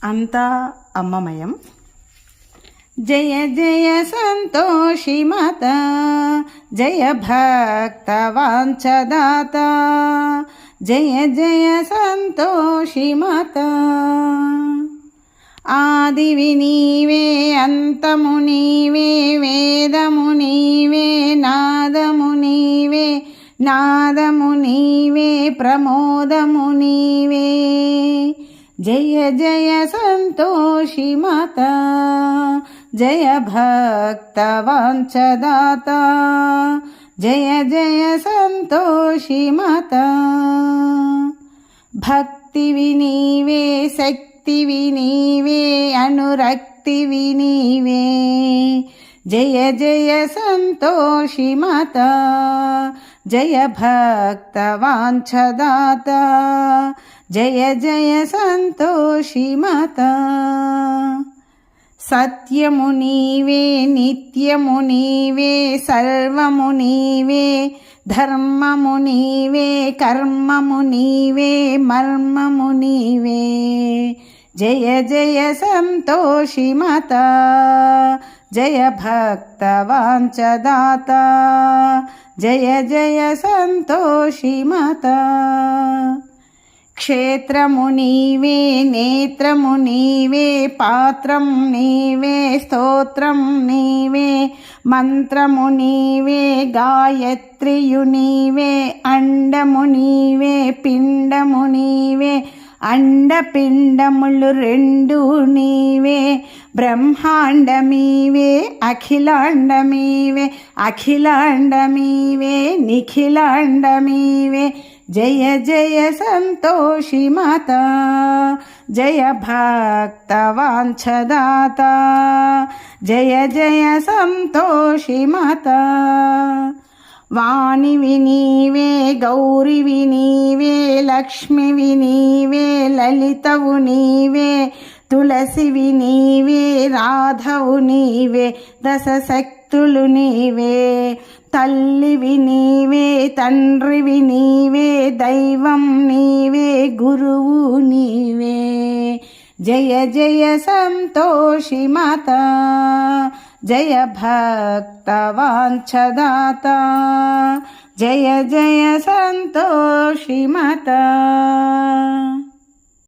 అంతా అమ్మమయం. జయ జయ సంతోషి మాత, జయ భక్త వాంఛదాత, జయ జయ సంతోషి మాత. ఆదివి నీవే, అంతము నీవే, వేదము నీవే, నాదము నీవే, నాదము నీవే, ప్రమోదము నీవే. జయ జయ సంతోషి మాత, జయ భక్త వాంఛదాత, జయ జయ సంతోషి మాత. భక్తివి నీవే, శక్తివి నీవే, అనురక్తివి నీవే. జయ జయ సంతోషి మాత, జయ భక్త వాంఛదాత, జయ జయ సంతోషి మాత. సత్యము నీవే, నిత్యము నీవే, సర్వము నీవే, ధర్మము నీవే, కర్మము నీవే, మర్మము నీవే. జయ జయ సంతోషి మాత, జయ భక్త వాంఛదాత, జయ జయ సంతోషి మాత. క్షేత్రము నీవే, నేత్రము నీవే, పాత్రం నీవే, స్తోత్రం నీవే, మంత్రము నీవే, గాయత్రియు నీవే, అండము నీవే, పిండము నీవే, అండపిండములు రెండు నీవే. బ్రహ్మాండమీవే, అఖిలాండమీవే, అఖిలాండమీవే, నిఖిలాండమీవే. జయ జయ సంతోషి మాత, జయ భక్త వాంఛదాత, జయ జయ సంతోషి మాత. వాణివి నీవే, గౌరివి నీవే, లక్ష్మివి నీవే, లలితవు నీవే, తులసివి నీవే, రాధవు నీవే, దశశక్తులు నీవే. తల్లివి నీవే, తండ్రివి నీవే, దైవం నీవే, గురువు నీవే. జయ జయ సంతోషి మాత, జయ భక్త వాంఛదాత, జయ జయ సంతోషి మాత.